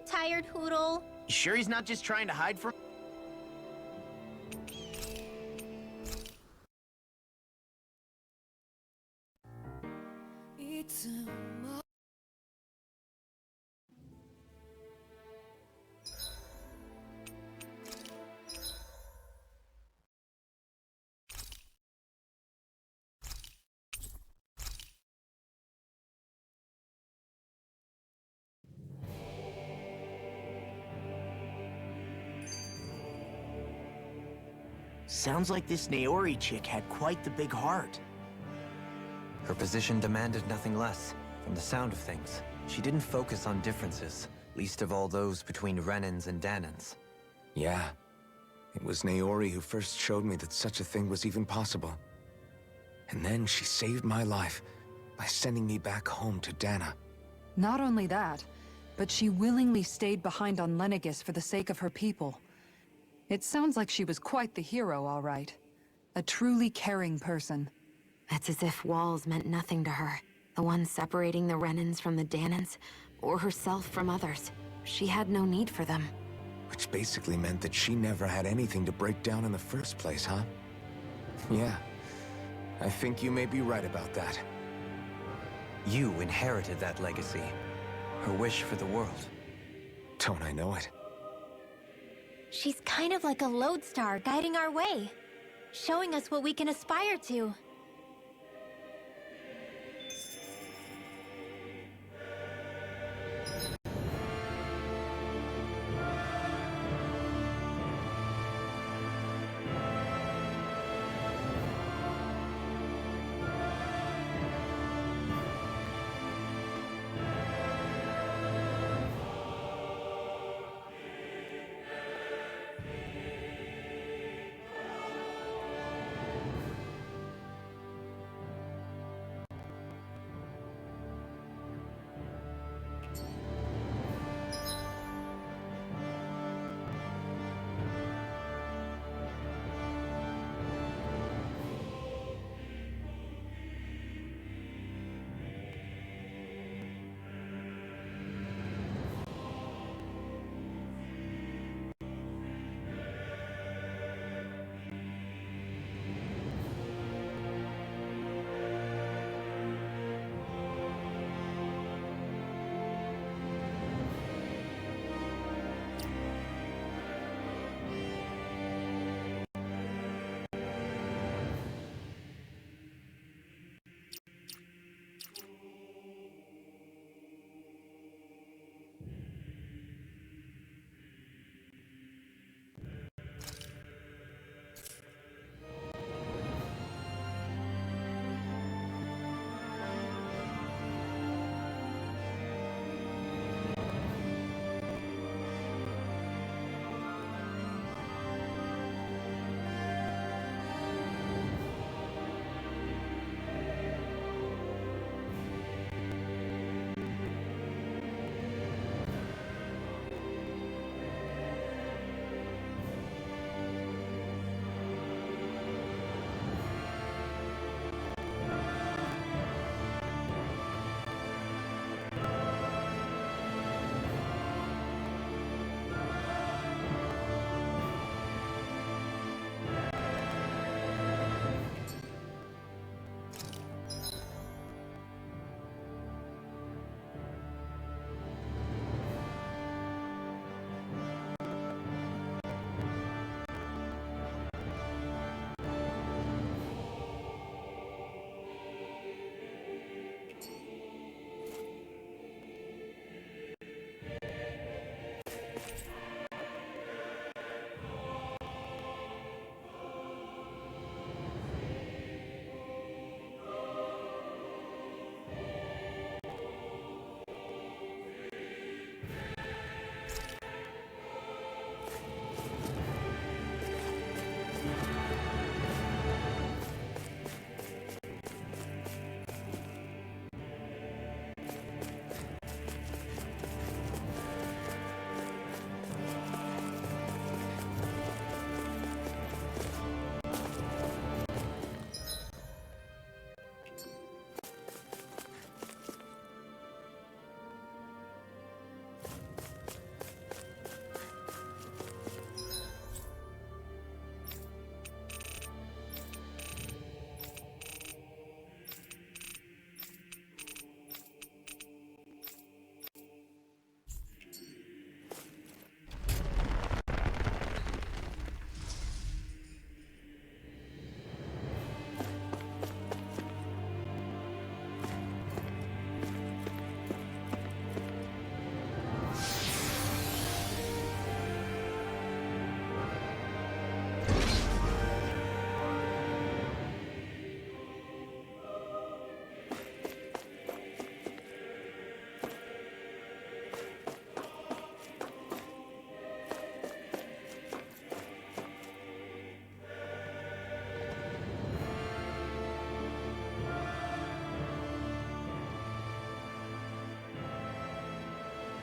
tired, Hoodle? You sure he's not just trying to hide from... Sounds like this Naori chick had quite the big heart. Her position demanded nothing less. From the sound of things, she didn't focus on differences, least of all those between Renans and Danans. Yeah. It was Naori who first showed me that such a thing was even possible. And then she saved my life by sending me back home to Dana. Not only that, but she willingly stayed behind on Lenegis for the sake of her people. It sounds like she was quite the hero, all right. A truly caring person. It's as if walls meant nothing to her. The ones separating the Renans from the Danans, or herself from others. She had no need for them. Which basically meant that she never had anything to break down in the first place, huh? Yeah. I think you may be right about that. You inherited that legacy. Her wish for the world. Don't I know it? She's kind of like a lodestar guiding our way, showing us what we can aspire to.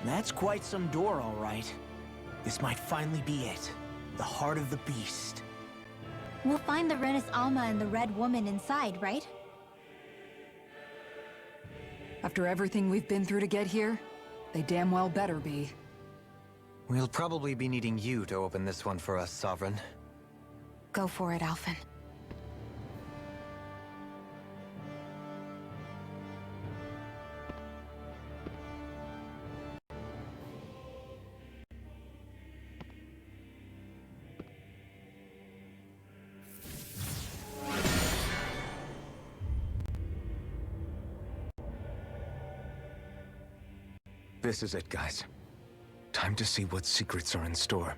That's quite some door, all right. This might finally be it. The heart of the beast. We'll find the Renis Alma and the Red Woman inside, right? After everything we've been through to get here, they damn well better be. We'll probably be needing you to open this one for us, Sovereign. Go for it, Alphen. This is it, guys. Time to see what secrets are in store.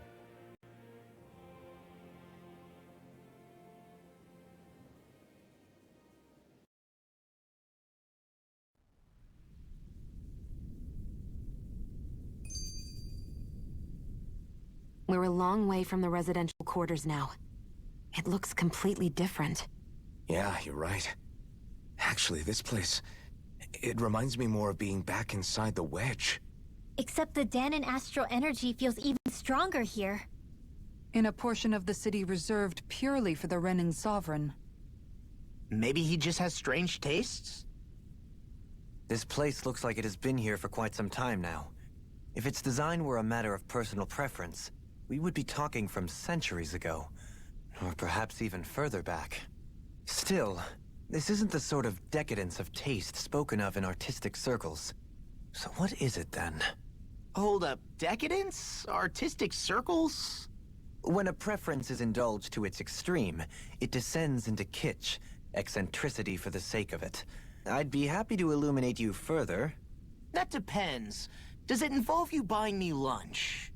We're a long way from the residential quarters now. It looks completely different. Yeah, you're right. Actually, this place... it reminds me more of being back inside the Wedge. Except the Danon astral energy feels even stronger here. In a portion of the city reserved purely for the Renin Sovereign. Maybe he just has strange tastes? This place looks like it has been here for quite some time now. If its design were a matter of personal preference, we would be talking from centuries ago. Or perhaps even further back. Still, this isn't the sort of decadence of taste spoken of in artistic circles. So what is it then? Hold up, decadence? Artistic circles? When a preference is indulged to its extreme, it descends into kitsch, eccentricity for the sake of it. I'd be happy to illuminate you further. That depends. Does it involve you buying me lunch?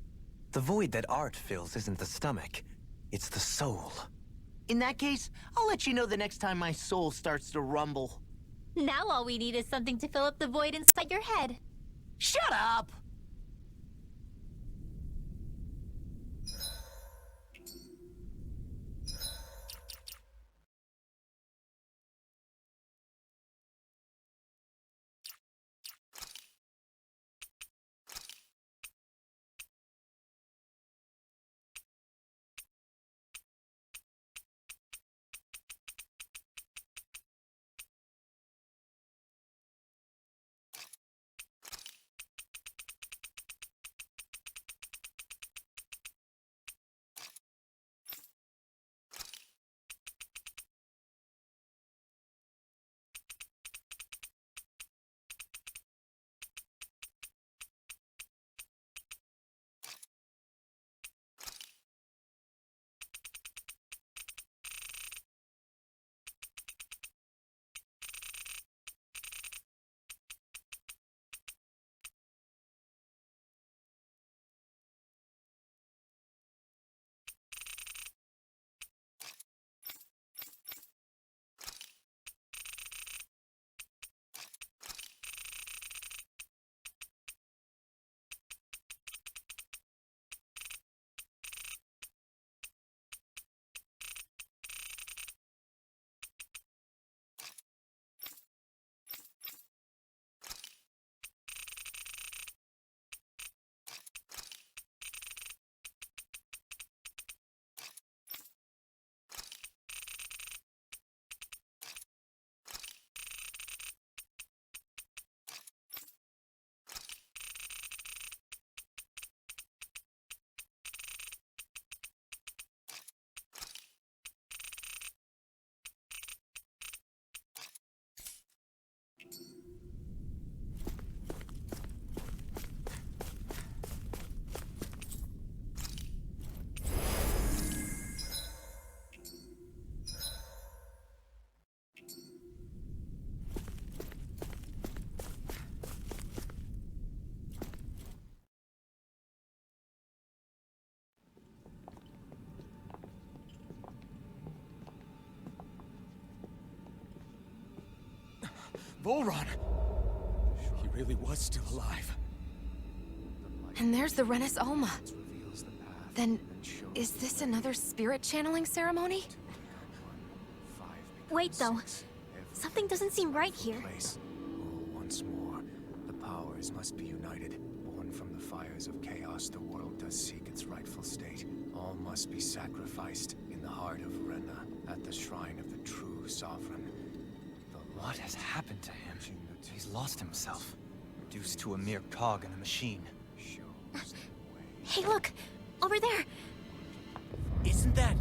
The void that art fills isn't the stomach, it's the soul. In that case, I'll let you know the next time my soul starts to rumble. Now all we need is something to fill up the void inside your head. Shut up! Volron! He really was still alive. And there's the Renis Alma. Then, is this another spirit channeling ceremony? Wait though, something doesn't seem right here. Once more, the powers must be united, born return from the fires of chaos, the world does seek its rightful state. All must be sacrificed in the heart of Rena, at the shrine of the true sovereign. What has happened to him? He's lost himself, reduced to a mere cog in the machine. Hey, look! Over there! Isn't that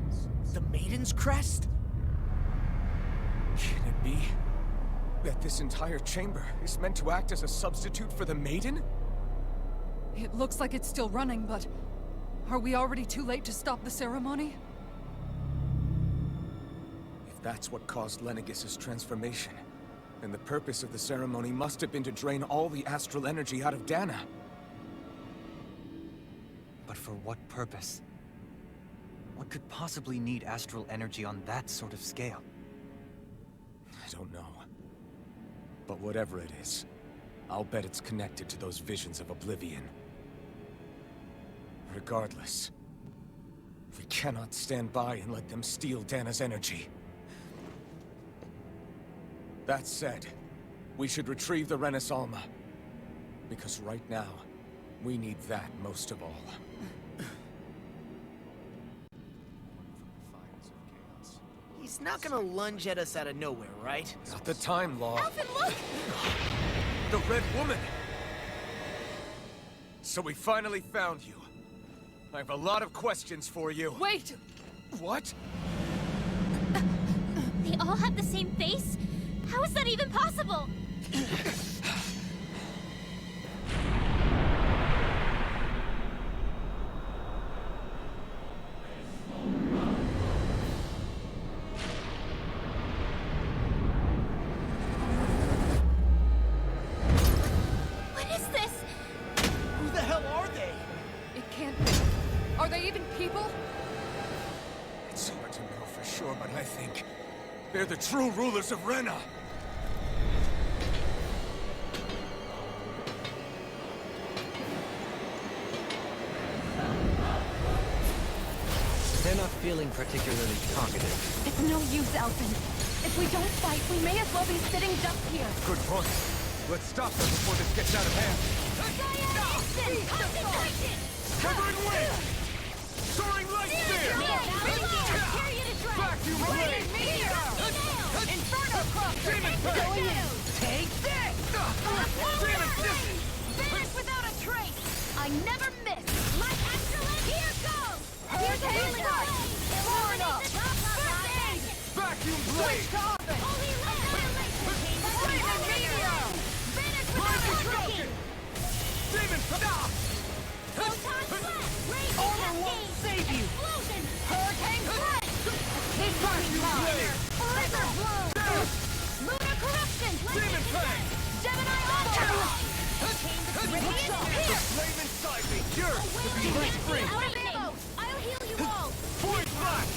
the Maiden's crest? Can it be that this entire chamber is meant to act as a substitute for the Maiden? It looks like it's still running, but... are we already too late to stop the ceremony? If that's what caused Lenegis' transformation, then the purpose of the ceremony must have been to drain all the astral energy out of Dana. But for what purpose? What could possibly need astral energy on that sort of scale? I don't know. But whatever it is, I'll bet it's connected to those visions of oblivion. Regardless, we cannot stand by and let them steal Dana's energy. That said, we should retrieve the Renis Alma. Because right now, we need that most of all. He's not gonna lunge at us out of nowhere, right? Not the time, Law. Alvin, look! The Red Woman! So we finally found you. I have a lot of questions for you. Wait! What? They all have the same face? How is that even possible? What is this? Who the hell are they? It can't be. Are they even people? It's hard to know for sure, but I think they're the true rulers of Rena. They're not feeling particularly talkative. It's no use, Alvin. If we don't fight, we may as well be sitting ducks here. Good point. Let's stop them before this gets out of hand. Concentration! Covering wind! Soaring light spear! Vacuum blade! Inferno crosser! Demon Going in! Take this! Demon distance! Finish without a trace! I never miss! My excellent! Here goes! Here's a healing eye! Far enough! Vacuum blade! Holy Flaming meteor! Finish without a trace! Demon stop! Photon blast! Laser Armor won't save you! Explosion! Hurricane blast! This Vacuum blade! Blizzard blow! Lunar corruption! Demon fang! Gemini auto! The flame inside me! Cure! Strike free! Out of ammo! I'll heal you all! Void flash!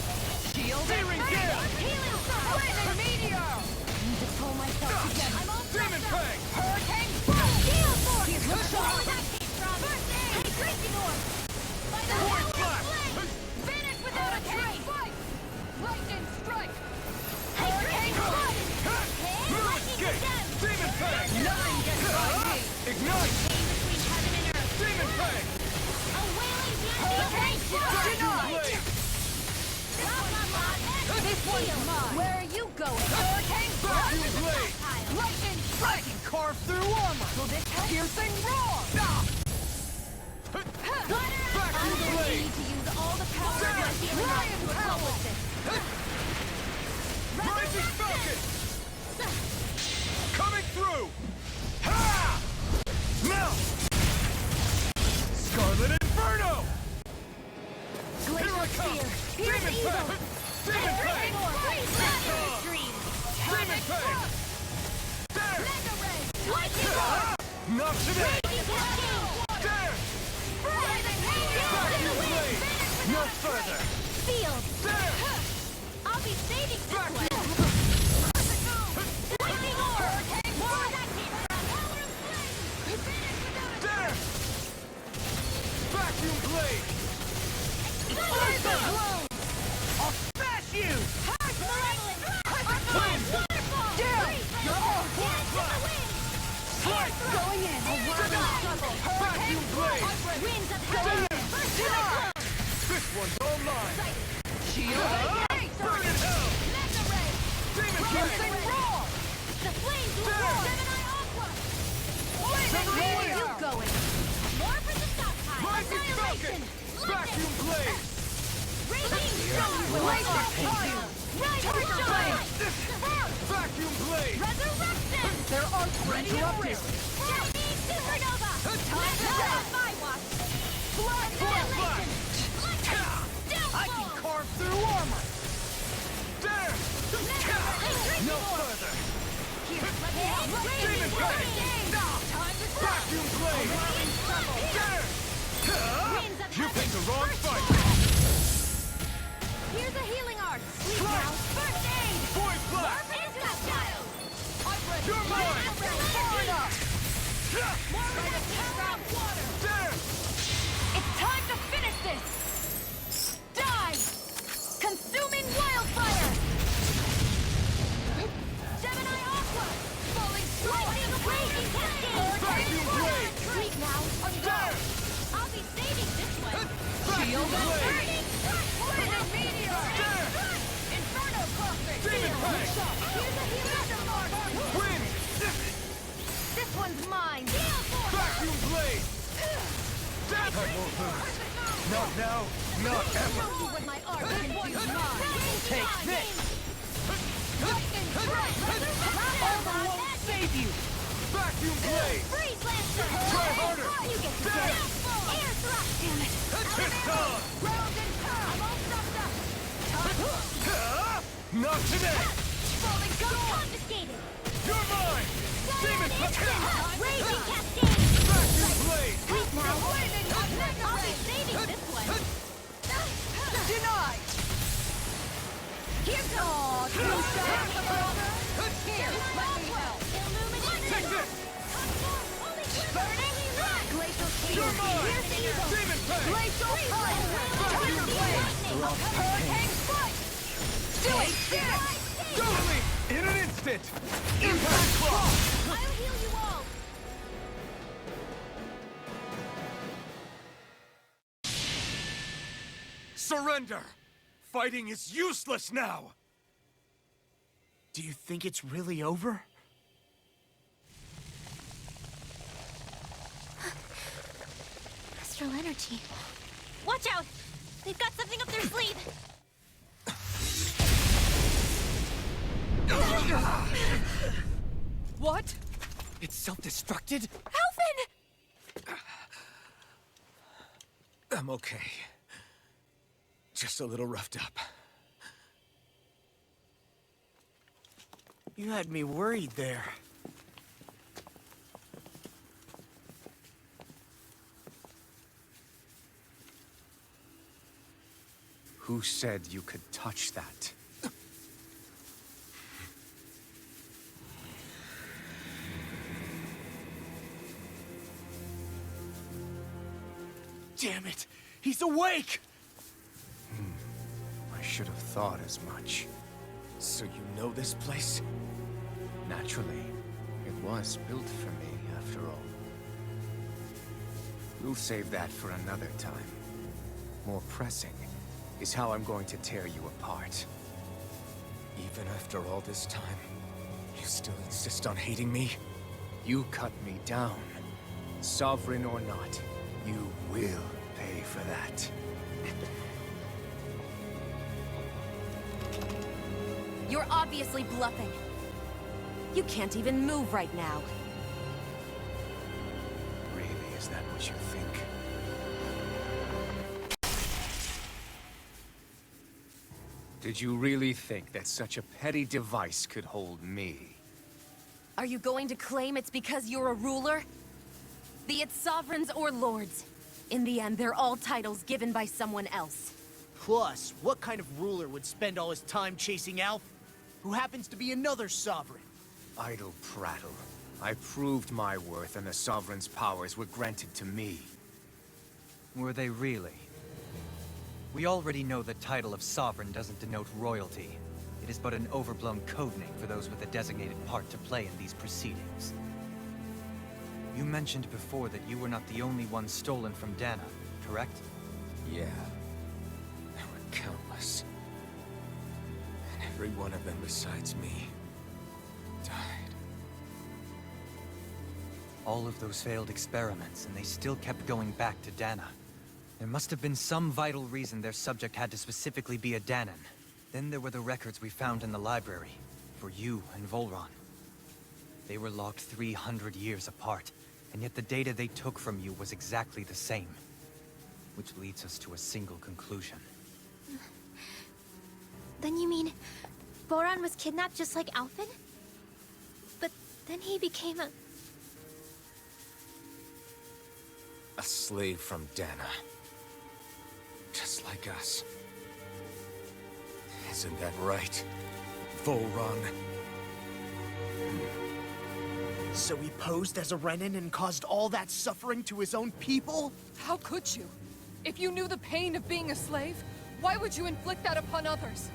Shield Searing gale! Healing circle! Flaming meteor! Need to pull myself together. I'm all Demon dressed up. fang! Hurricane blast! Gale force! Where that came from? First aid! Hey, Crazy Orb! By the Void hell of flash! flame! Finish without a trace! Lightning strike! Hurricane blast! Blue escape! Demon fang! Nothing gets by me! Ignite! Between heaven and earth! Demon fang! A wailing Hurricane Vacuum blade! This one's mine! Where are you going? Hurricane Vacuum blade! Lightning strike! Carve through armor! Will this help? Piercing roar! I'm going to blade! need to use all the power of my healing eye to accomplish this. Rising Falcon! Coming through! Ha! Melt! Scarlet Inferno! Here I come! Demon Fang! Demon Fang! Demon Fang! There! Knocks it in! There! Vacuum blade! No further! Field! There! I'll be saving this one! Vacuum! Lightning orb! Where that came from! Power of flame! Finish without a There! Vacuum blade! Laser blow! I'll smash you! Flame! You're all Slice! going in! A whirling struggle! Hurricane Vacuum blade! Winds of hell! First cyclone! This one's all mine! Shield Burning hell! Mega ray! Demon Piercing blade! roar! The flames will roar! Gemini aqua! Where are you going? More for the stockpile! Rising Falcon! Vacuum blade! Raging storm! Glacial fire! Rising giant! Vacuum blade! Resurrection! There are interrupted. Chinese supernova! Time to die! My watch! Blood annihilation! I can carve through armor! There! No further! Demon blade! Vacuum blade! There! You picked the wrong fight! Here's a healing art! Sleep now! First aid! Void blast! Insta-style! You're mine! Far enough! More rate of power of water! There! It's time to finish this! Die! Consuming wildfire! Gemini aqua! Falling lightning raging cascade! Vacuum blade! Sleep now! There! I'll be saving this one! Vacuum blade! Burning! Burning meteor! There! Inferno crossing! Demon blade! Here's a healing art! Wind! This one's mine! Heal force! Vacuum blade! That won't lose! Not now, not ever! Show you what my art can do! Take this! Armor won't save you! Vacuum blade! Freeze Lancer! Try harder! You get to There! Air thrust! Damn it! It's on! Round and pound! I'm all stuffed up! Not today! Falling gun confiscated! You're mine! Demon Instant! blade! Raging cascade! Vacuum blade! Sleep now! I'll be saving this one! Denied! Here goes! Here, let me help! Take this! Burning run! Glacial shield! You're mine! Here's the evil! Demon blade! Glacial fire! Vacuum blade! Hurricane strike! Do it! Totally! In an instant! Impact claw! I'll heal you all! Surrender! Fighting is useless now! Do you think it's really over? Astral energy. Watch out! They've got something up their sleeve! What? It's self-destructed? Alvin! I'm okay. Just a little roughed up. You had me worried there. Who said you could touch that? Damn it! He's awake! I should have thought as much. So you know this place? Naturally. It was built for me, after all. We'll save that for another time. More pressing is how I'm going to tear you apart. Even after all this time, you still insist on hating me? You cut me down. Sovereign or not, you will pay for that. You're obviously bluffing. You can't even move right now. Really, is that what you think? Did you really think that such a petty device could hold me? Are you going to claim it's because you're a ruler? Be it sovereigns or lords. In the end, they're all titles given by someone else. Plus, what kind of ruler would spend all his time chasing Alf, who happens to be another sovereign? Idle prattle. I proved my worth and the Sovereign's powers were granted to me. Were they really? We already know the title of Sovereign doesn't denote royalty. It is but an overblown codename for those with a designated part to play in these proceedings. You mentioned before that you were not the only one stolen from Dana, correct? Yeah. There were countless. And every one of them besides me died. All of those failed experiments, and they still kept going back to Dana. There must have been some vital reason their subject had to specifically be a Danan. Then there were the records we found in the library, for you and Volron. They were locked 300 years apart, and yet the data they took from you was exactly the same. Which leads us to a single conclusion. Then you mean Boran was kidnapped just like Alphen? But then he became a... A slave from Dana. Just like us. Isn't that right, Volron? So he posed as a Renan and caused all that suffering to his own people? How could you? If you knew the pain of being a slave, why would you inflict that upon others?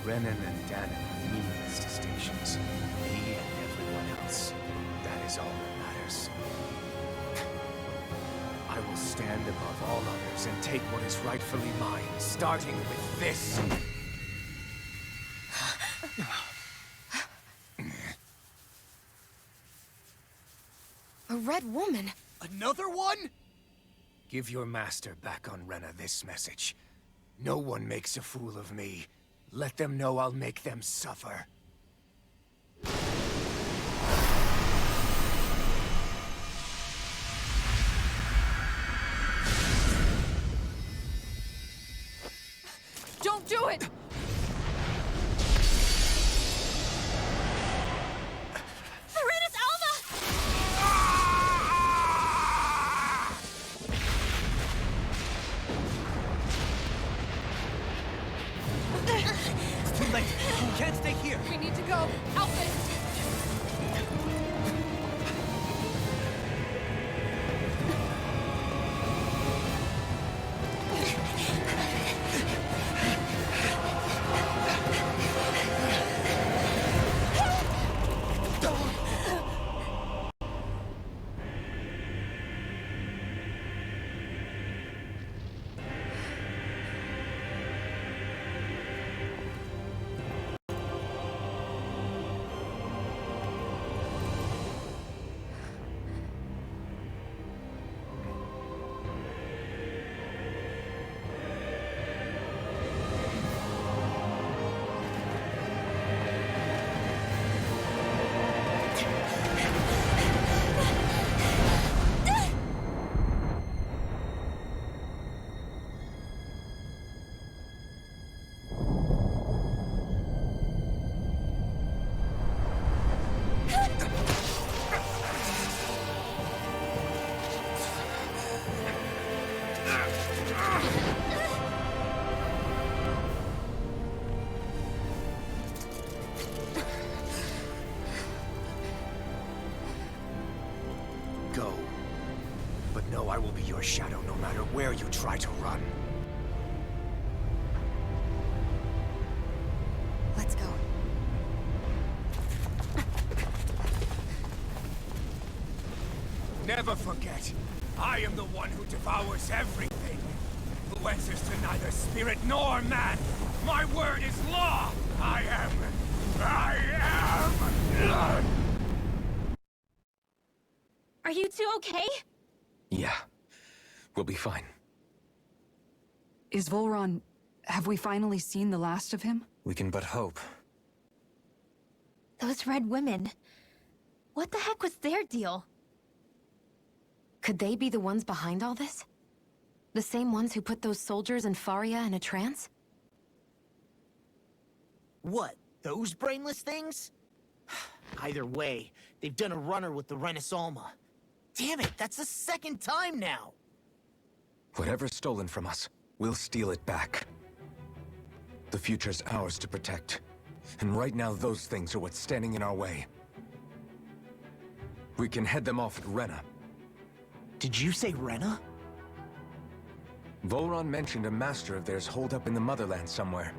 Renan and Danan are meaningless distinctions. Me and everyone else. That is all that matters. I will stand above all others and take what is rightfully mine, starting with this. A red woman? Another one? Give your master back on Rena this message. No one makes a fool of me. Let them know I'll make them suffer. Don't do it! Serenus Alma! It's too late! You can't stay here! We need to go! Alphen! Go. But know I will be your shadow no matter where you try to run. Let's go. Never forget, I am the one who devours everything. Who answers to neither spirit nor man. My word is law. I am... Are you two okay? Yeah. We'll be fine. Is Volron... have we finally seen the last of him? We can but hope. Those red women. What the heck was their deal? Could they be the ones behind all this? The same ones who put those soldiers in Faria in a trance? What, those brainless things? Either way, they've done a runner with the Renis Alma. Damn it, that's the second time now! Whatever's stolen from us, we'll steal it back. The future's ours to protect. And right now, those things are what's standing in our way. We can head them off at Rena. Did you say Rena? Volron mentioned a master of theirs holed up in the motherland somewhere.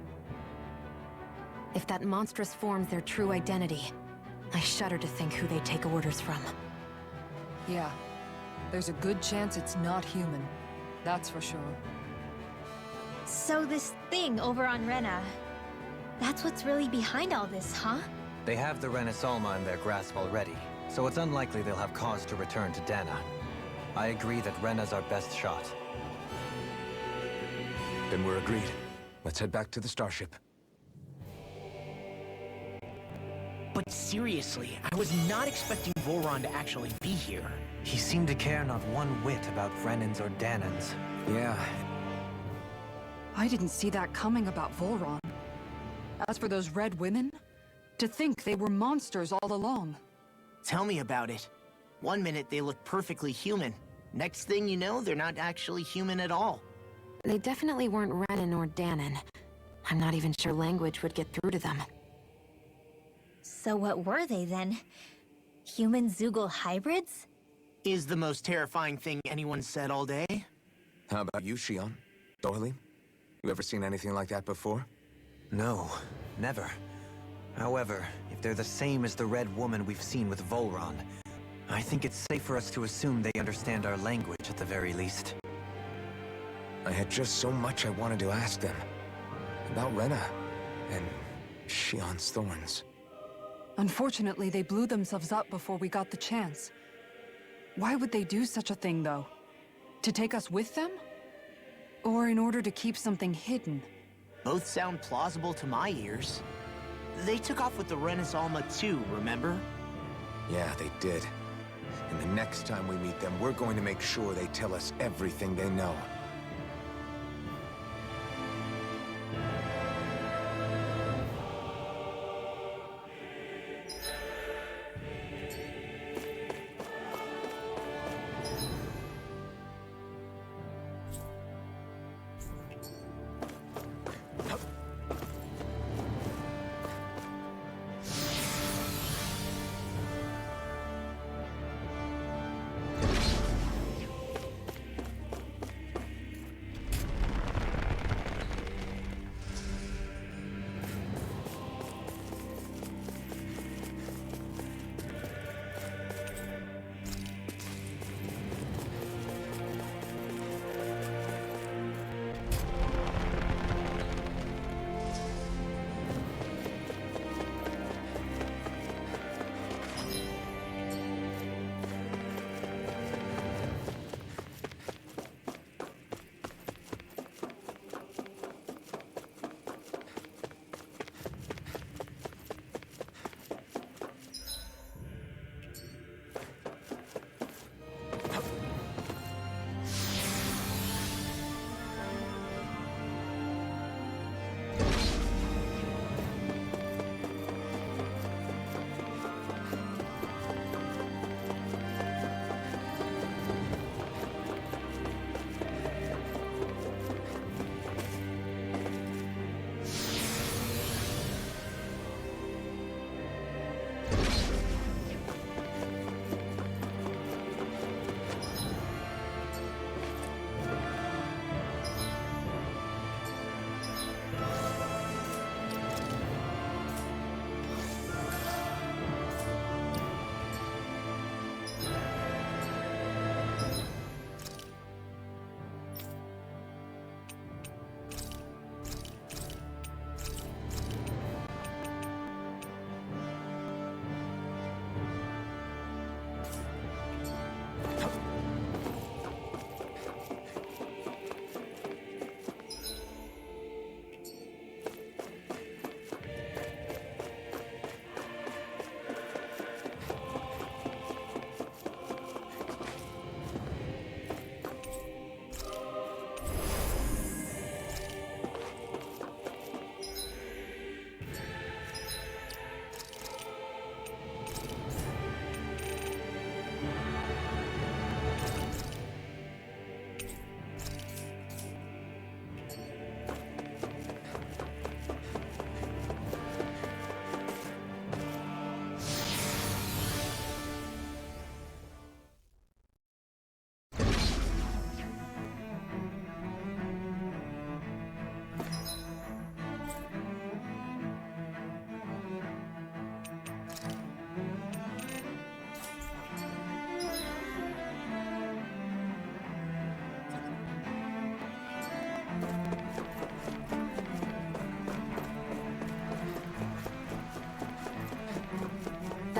If that monstrous form's their true identity, I shudder to think who they take orders from. Yeah. There's a good chance it's not human. That's for sure. So this thing over on Rena, that's what's really behind all this, huh? They have the Renasolma in their grasp already, so it's unlikely they'll have cause to return to Dana. I agree that Rena's our best shot. Then we're agreed. Let's head back to the starship. But seriously, I was not expecting Voron to actually be here. He seemed to care not one whit about Brennan's or Danan's. Yeah, I didn't see that coming about Volron. As for those red women, to think they were monsters all along. Tell me about it. One minute they look perfectly human. Next thing you know, they're not actually human at all. They definitely weren't Renan or Danon. I'm not even sure language would get through to them. So what were they then? Human Zoogle hybrids? Is the most terrifying thing anyone said all day. how about you, Shion? Doily? You ever seen anything like that before? No, never. However, if they're the same as the Red Woman we've seen with Volron, I think it's safe for us to assume they understand our language at the very least. I had just so much I wanted to ask them. About Rena, and Shion's thorns. Unfortunately, they blew themselves up before we got the chance. Why would they do such a thing, though? To take us with them? Or in order to keep something hidden? Both sound plausible to my ears. They took off with the Renasolma too, remember? Yeah, they did. And the next time we meet them, we're going to make sure they tell us everything they know.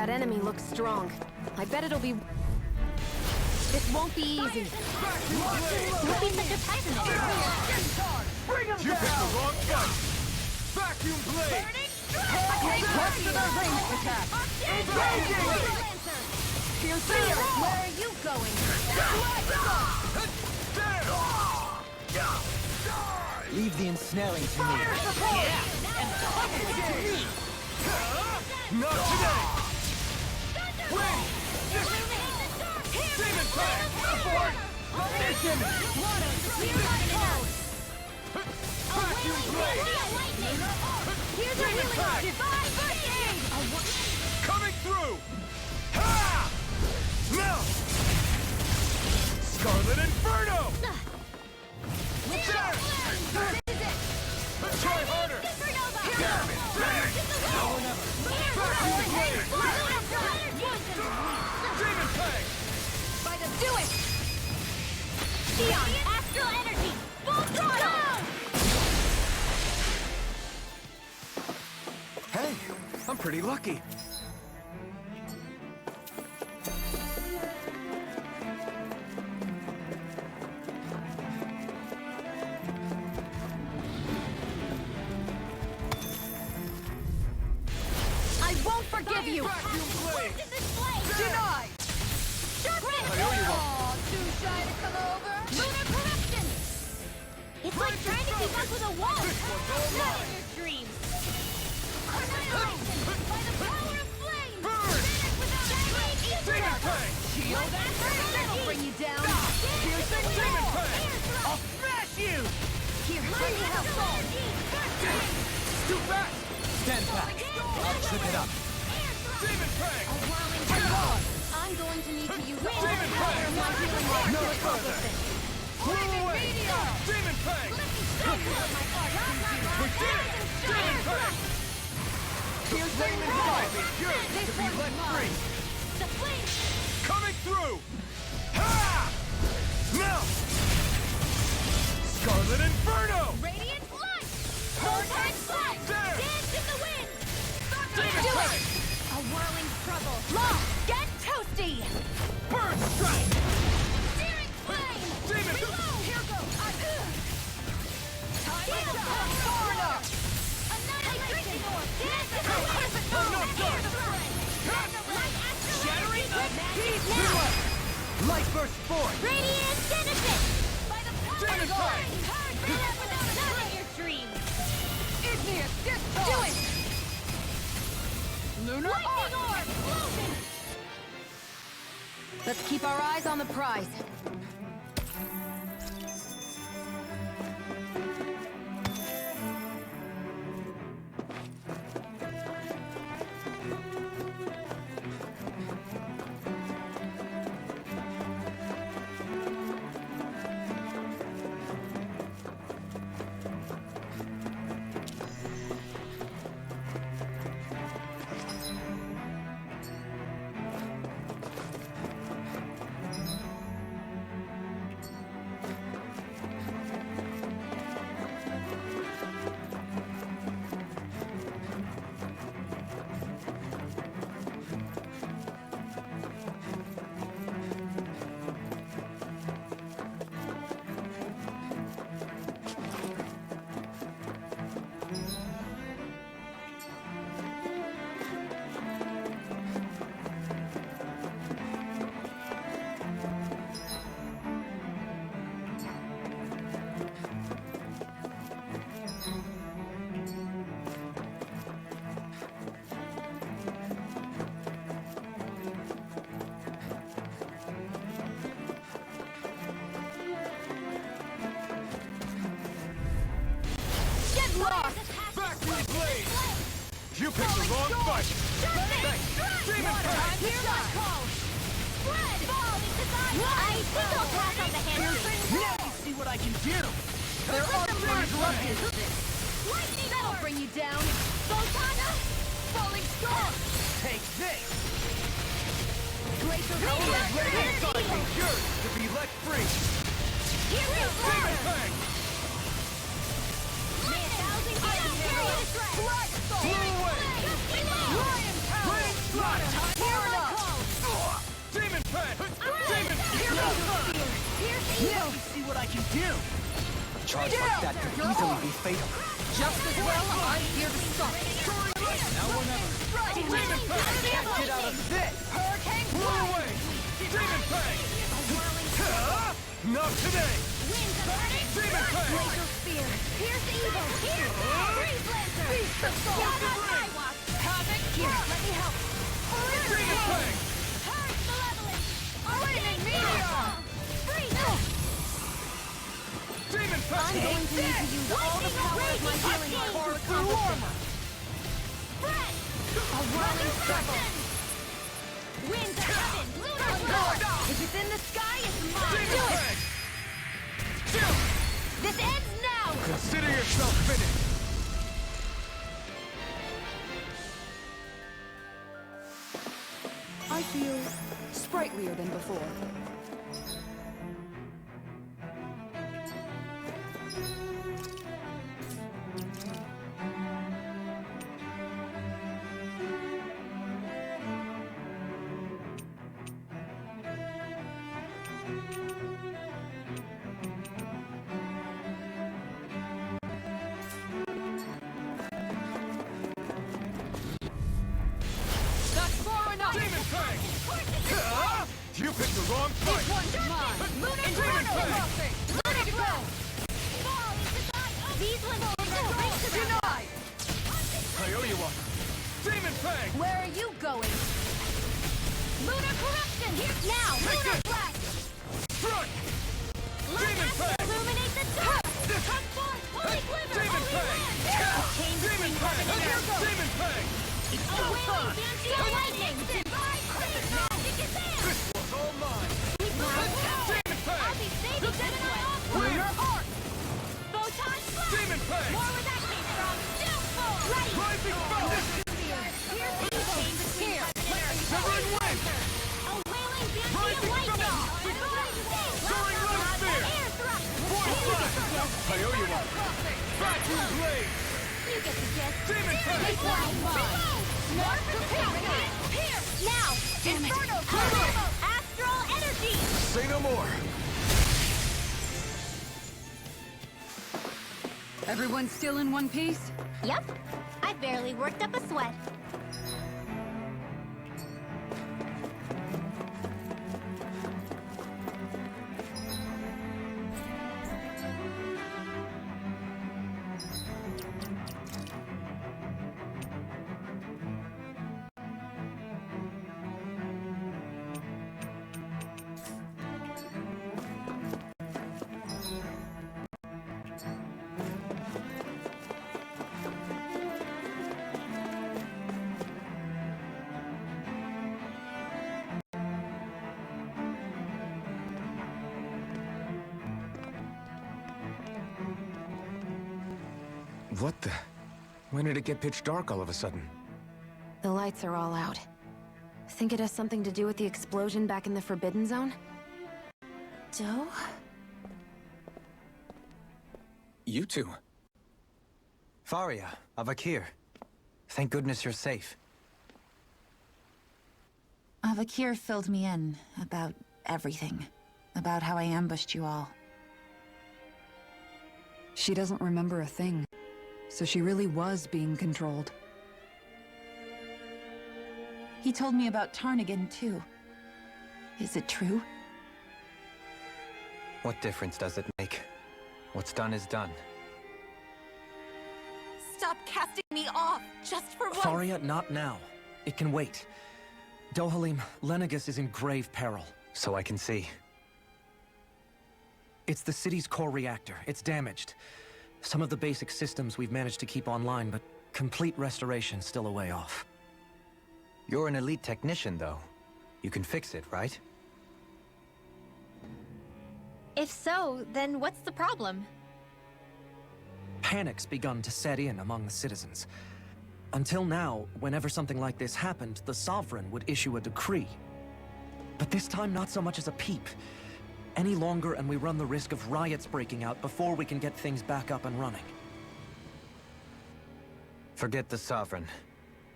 That enemy looks strong. I bet it'll be... This won't be easy. Don't be such a pessimist. Bring him down! You picked the wrong fight! Vacuum blade! What's the range attack? Where are you going? Leave the ensnaring to me. Not today! Win! Demon Fang! Abort! Mission! Vacuum blade! Here's a Demon Fang! divine first aid! Coming through! Ha! No! Scarlet Inferno! Try harder! Damn it! Vacuum blade! Demon Fang! Do it! Neon, astral energy! Full throttle! Hey, I'm pretty lucky. I won't forgive you! Vacuum blade! What's in this blade? Denied! I owe you one. Too shy to come over? Lunar corruption! It's like trying to keep up with a wall! Not in your dreams! Annihilation! By the power of flame! Burn! Finish without any Demon Fang! Shield That'll bring you down! Piercing Demon Fang! I'll smash you! Here, let me help! Too fast! Stand back. I'll trip it up. Demon Fang! I'm going to need to use all Demon the power Fang! of my healing word No to accomplish further! this. Flew away! Demon Fang! We did it! Demon Fang! The flame inside is yours to be let free! The flame! Coming through! Ha! Now! Scarlet Inferno! Radiant flight! Vortex flight! There! Dance in the wind! Demon Do Fang! it! A whirling trouble! Law, get toasty! Burn Strike! Searing flame! Demon! Reload! Here goes! Time is up! Far enough! Annihilation! Dance in the wind! Enough done! Shattering up! Light burst forth! Radiant Genesis! By the power Demon of Fang! Not in your dreams! Igneous discharge! Do it! Lunar Lightning orb! Floating! Let's keep our eyes on the prize. Vacuum blade! You picked the wrong fight! Demon Fang! Hear my call! Spread! Fall into thy I think I'll pass on the handshake. Now you see what I can do! There are Demon Fang! Lightning That'll orb! bring you down. Sultana! Falling storm! Take this! Glacier Blade inside is yours to be let free! Here we go! Demon Fang! Lightning! Flew away! Lion power! Rain Slaughter! See what I can do. A charge like that could easily be fatal. Just as well, I'm here to stop. Now or never. Get out of this! Hurricane Blast! Demon Fang! Not today! Demon Fang! Laser Spear! Here's evil! Here's Freeze Lancer! Get on my watch! Havoc! Here, let me help. Demon Fang! Purge Malevolence! Flaming Meteor! Freeze! Demon I'm Fang! going to need to use all the power of my healing art to accomplish this. Spread! A whirling circle. Winds of heaven! Lunar Blow! If it's in the sky, it's mine. Demon Fang! This ends now! Consider yourself finished! I feel sprightlier than before. That's far enough! Demon Fang! You picked the wrong fight! Lunar Demon Fang! Lunar Blow! Fall into thy These ones will go right to them! Denied! I owe you one! Demon Fang! Where are you going? Lunar Corruption! Here now! Lunar Blast! Strike! Let Demon us Fang! illuminate the dark! Come forth! Holy Quiver! Demon Holy Fang! Wind! Demon Fang! Demon Fang! A wailing dancing lightning! Divine Cleave! Magic is there! This was all mine! Demon Fang! I'll be saving them in my off Lunar Arc! Photon Blast! Demon Fang! More where that came from! Still full! Ready! Rising Thunder! Here's evil! Here! Severing Wind! A wailing dancing Rising lightning! Thunder! Divine Soaring Love Spear! Air thrust! Force Blast! I owe you one! Vacuum Blade! You get the gist! Demon Fang! This one's mine! More prepared! Here! Now! Inferno! Astral Energy! Say no more! Everyone still in one piece? Yep. I barely worked up a sweat. What the? When did it get pitch dark all of a sudden? The lights are all out. Think it has something to do with the explosion back in the Forbidden Zone? Doe? You two. Faria, Avakir. Thank goodness you're safe. Avakir filled me in about everything. About how I ambushed you all. She doesn't remember a thing. So she really was being controlled. He told me about Tarnigan, too. Is it true? What difference does it make? What's done is done. Stop casting me off, just for once! Faria, not now. It can wait. Dohalim, Lenegus is in grave peril. So I can see. It's the city's core reactor. It's damaged. Some of the basic systems we've managed to keep online, but complete restoration still a way off. You're an elite technician, though. You can fix it, right? If so, then what's the problem? Panic's begun to set in among the citizens. Until now, whenever something like this happened, the Sovereign would issue a decree. But this time, not so much as a peep. Any longer, and we run the risk of riots breaking out before we can get things back up and running. Forget the Sovereign.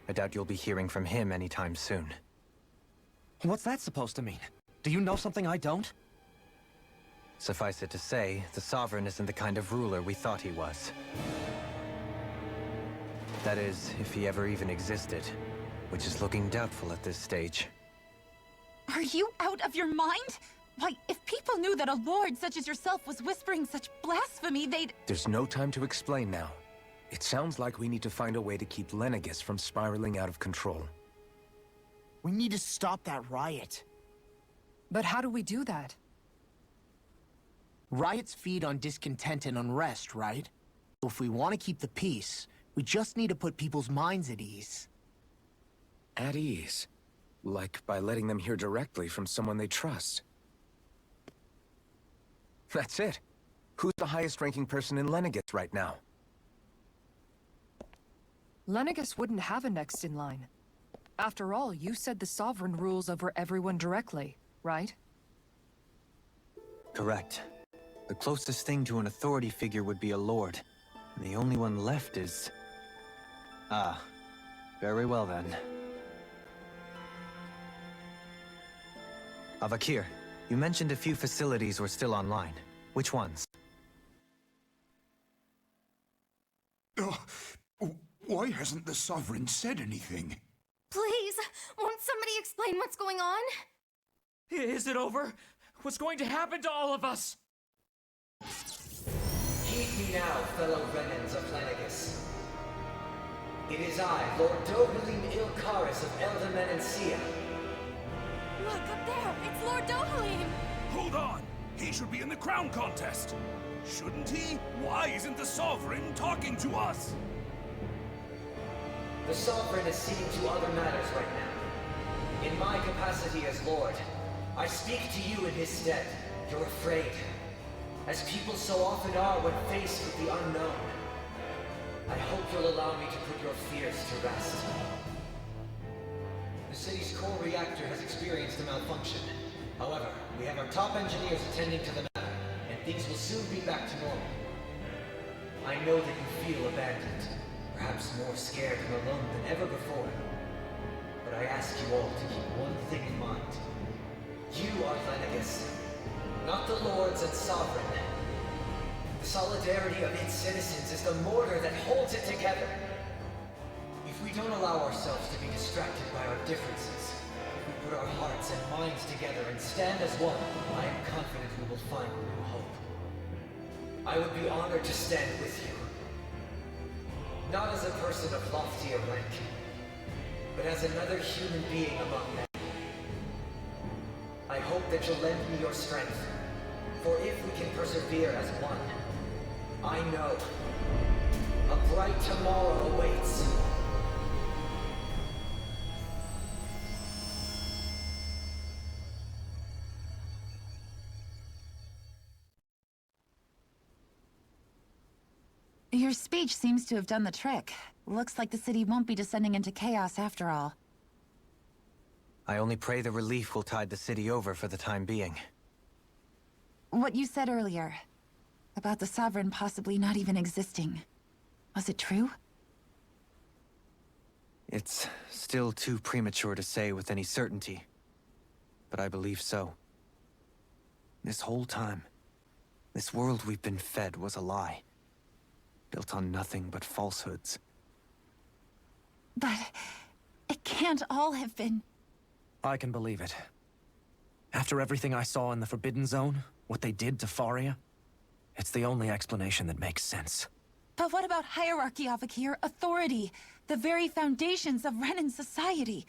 I doubt you'll be hearing from him anytime soon. What's that supposed to mean? Do you know something I don't? Suffice it to say, the Sovereign isn't the kind of ruler we thought he was. That is, if he ever even existed, which is looking doubtful at this stage. Are you out of your mind? Why, if people knew that a lord such as yourself was whispering such blasphemy, they'd... There's no time to explain now. It sounds like we need to find a way to keep Lenegis from spiraling out of control. We need to stop that riot. But how do we do that? Riots feed on discontent and unrest, right? So if we want to keep the peace, we just need to put people's minds at ease. At ease? Like by letting them hear directly from someone they trust. That's it. Who's the highest-ranking person in Lenegis right now? Lenegis wouldn't have a next in line. After all, you said the Sovereign rules over everyone directly, right? Correct. The closest thing to an authority figure would be a lord. And the only one left is... Ah. Very well then. Avakir, you mentioned a few facilities were still online. Which ones? Why hasn't the Sovereign said anything? Please, won't somebody explain what's going on? Is it over? What's going to happen to all of us? Heed me now, fellow remnants of Lenegis. It is I, Lord Dohalim Ilkaris of Elder Menancia. Look, up there! It's Lord Dohalim! Hold on! He should be in the crown contest! Shouldn't he? Why isn't the Sovereign talking to us? The Sovereign is seeing to other matters right now. In my capacity as Lord, I speak to you in his stead. You're afraid, as people so often are when faced with the unknown. I hope you'll allow me to put your fears to rest. The city's core reactor has experienced a malfunction. However, we have our top engineers attending to the matter, and things will soon be back to normal. I know that you feel abandoned, perhaps more scared and alone than ever before. But I ask you all to keep one thing in mind. You are Lenegis, not the Lords and Sovereign. The solidarity of its citizens is the mortar that holds it together. If we don't allow ourselves to be distracted by our differences, if we put our hearts and minds together and stand as one, I am confident we will find new hope. I would be honored to stand with you. Not as a person of loftier rank, but as another human being among men. I hope that you'll lend me your strength, for if we can persevere as one, I know a bright tomorrow awaits. Your speech seems to have done the trick. Looks like the city won't be descending into chaos after all. I only pray the relief will tide the city over for the time being. What you said earlier, about the Sovereign possibly not even existing, was it true? It's still too premature to say with any certainty, but I believe so. This whole time, this world we've been fed was a lie, built on nothing but falsehoods. But it can't all have been... I can believe it. After everything I saw in the Forbidden Zone, what they did to Faria, it's the only explanation that makes sense. But what about hierarchy, Avakir? Authority? The very foundations of Renan society?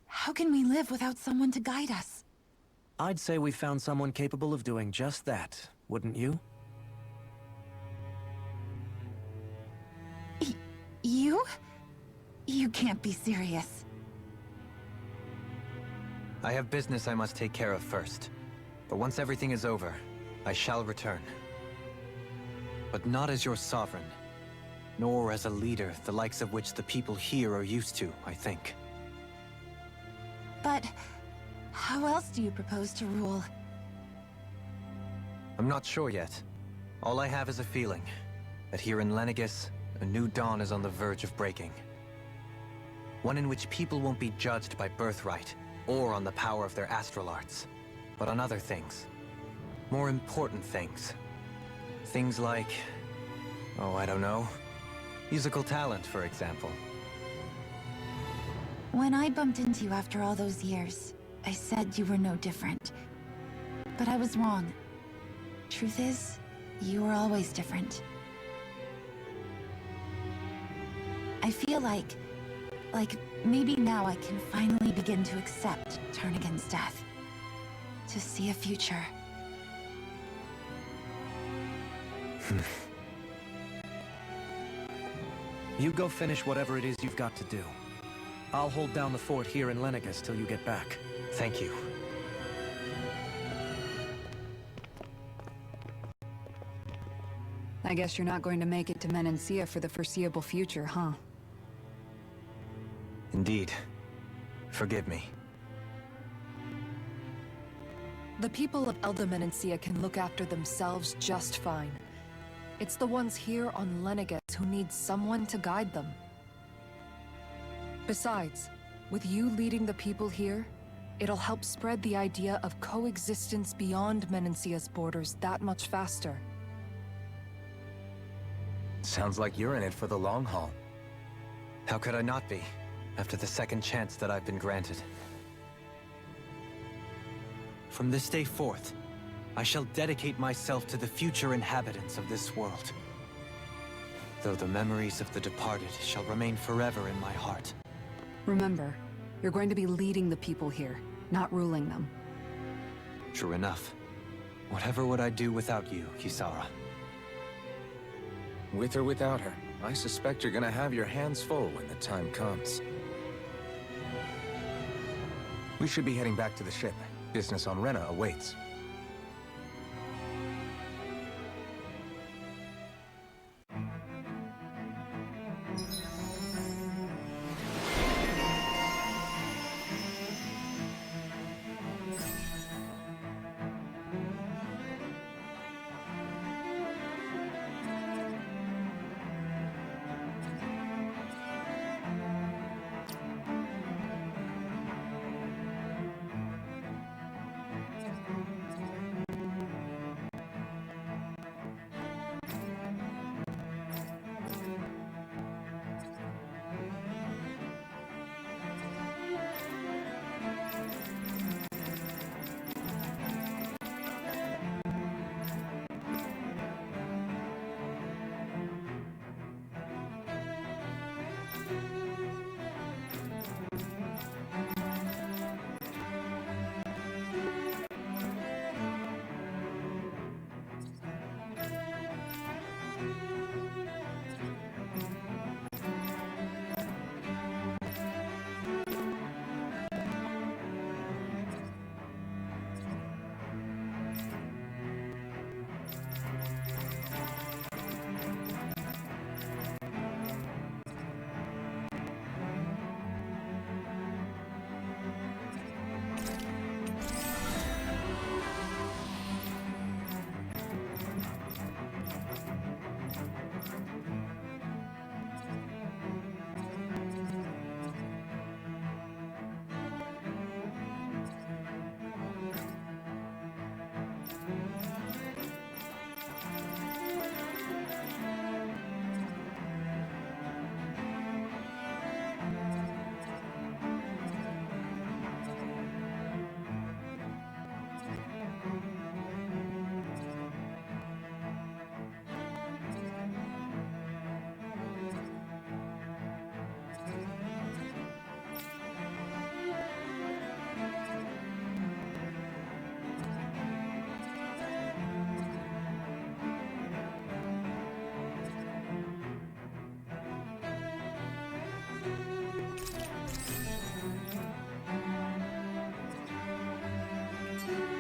How can we live without someone to guide us? I'd say we found someone capable of doing just that, wouldn't you? You? You can't be serious. I have business I must take care of first. But once everything is over, I shall return. But not as your sovereign, nor as a leader the likes of which the people here are used to, I think. But how else do you propose to rule? I'm not sure yet. All I have is a feeling that here in Lenegis, a new dawn is on the verge of breaking. One in which people won't be judged by birthright, or on the power of their astral arts, but on other things. More important things. Things like... oh, I don't know. Musical talent, for example. When I bumped into you after all those years, I said you were no different. But I was wrong. Truth is, you were always different. I feel like maybe now I can finally begin to accept turn against death. To see a future. You go finish whatever it is you've got to do. I'll hold down the fort here in Lenegus till you get back. Thank you. I guess you're not going to make it to Menancia for the foreseeable future, huh? Indeed. Forgive me. The people of Elda Menancia can look after themselves just fine. It's the ones here on Lenegus who need someone to guide them. Besides, with you leading the people here, it'll help spread the idea of coexistence beyond Menancia's borders that much faster. Sounds like you're in it for the long haul. How could I not be, after the second chance that I've been granted? From this day forth, I shall dedicate myself to the future inhabitants of this world. Though the memories of the departed shall remain forever in my heart. Remember, you're going to be leading the people here, not ruling them. True enough. Whatever would I do without you, Kisara? With or without her, I suspect you're gonna have your hands full when the time comes. We should be heading back to the ship. Business on Rena awaits.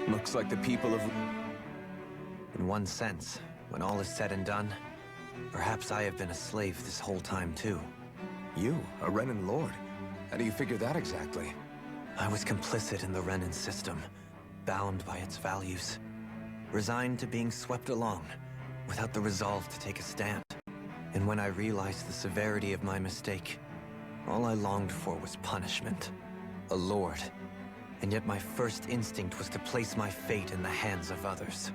Looks like the people of... In one sense, when all is said and done, perhaps I have been a slave this whole time too. You, a Renan Lord? How do you figure that exactly? I was complicit in the Renan system, bound by its values, resigned to being swept along, without the resolve to take a stand. And when I realized the severity of my mistake, all I longed for was punishment, a lord, And yet my first instinct was to place my fate in the hands of others.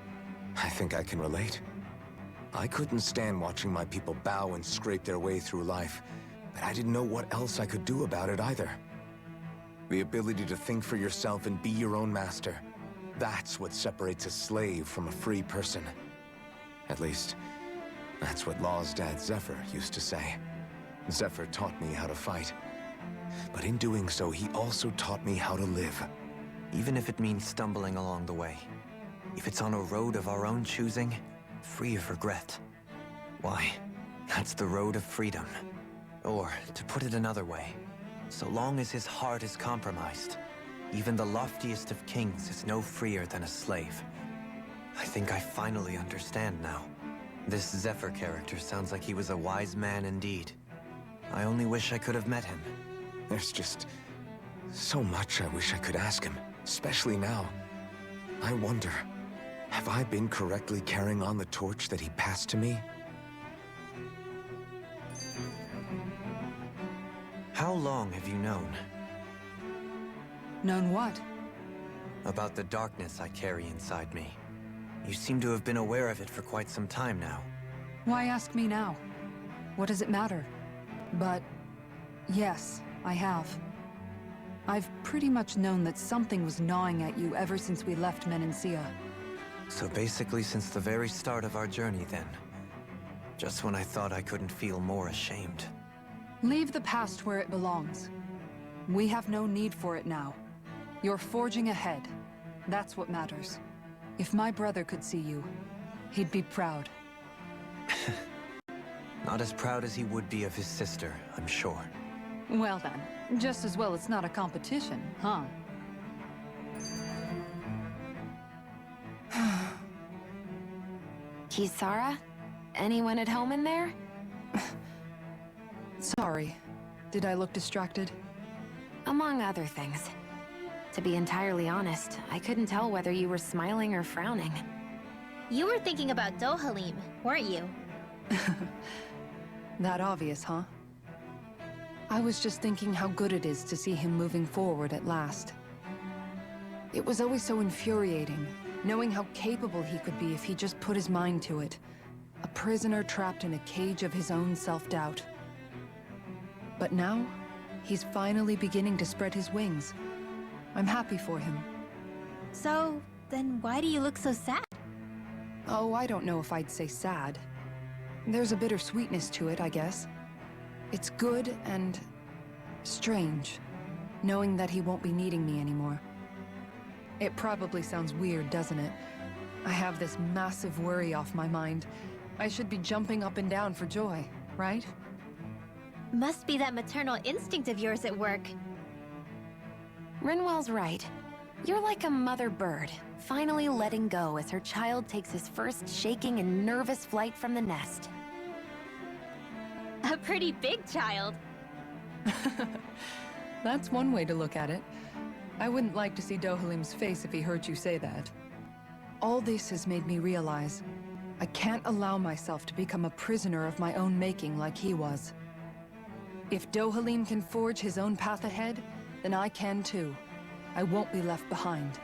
I think I can relate. I couldn't stand watching my people bow and scrape their way through life, but I didn't know what else I could do about it either. The ability to think for yourself and be your own master. That's what separates a slave from a free person. At least, that's what Law's dad Zephyr used to say. Zephyr taught me how to fight. But in doing so, he also taught me how to live. Even if it means stumbling along the way. If it's on a road of our own choosing, free of regret. Why, that's the road of freedom. Or, to put it another way, so long as his heart is compromised, even the loftiest of kings is no freer than a slave. I think I finally understand now. This Zephyr character sounds like he was a wise man indeed. I only wish I could have met him. There's just so much I wish I could ask him, especially now. I wonder, have I been correctly carrying on the torch that he passed to me? How long have you known? Known what? About the darkness I carry inside me. You seem to have been aware of it for quite some time now. Why ask me now? What does it matter? But yes, I have. I've pretty much known that something was gnawing at you ever since we left Menancia. So basically since the very start of our journey then. Just when I thought I couldn't feel more ashamed. Leave the past where it belongs. We have no need for it now. You're forging ahead. That's what matters. If my brother could see you, he'd be proud. Not as proud as he would be of his sister, I'm sure. Well then, just as well it's not a competition, huh? Kisara? Anyone at home in there? Sorry. Did I look distracted? Among other things. To be entirely honest, I couldn't tell whether you were smiling or frowning. You were thinking about Dohalim, weren't you? That obvious, huh? I was just thinking how good it is to see him moving forward at last. It was always so infuriating, knowing how capable he could be if he just put his mind to it. A prisoner trapped in a cage of his own self-doubt. But now, he's finally beginning to spread his wings. I'm happy for him. So, then why do you look so sad? Oh, I don't know if I'd say sad. There's a bittersweetness to it, I guess. It's good and strange, knowing that he won't be needing me anymore. It probably sounds weird, doesn't it? I have this massive worry off my mind. I should be jumping up and down for joy, right? Must be that maternal instinct of yours at work. Rinwell's right. You're like a mother bird, finally letting go as her child takes his first shaking and nervous flight from the nest. A pretty big child. That's one way to look at it. I wouldn't like to see Dohalim's face if he heard you say that. All this has made me realize I can't allow myself to become a prisoner of my own making like he was. If Dohalim can forge his own path ahead, then I can too. I won't be left behind.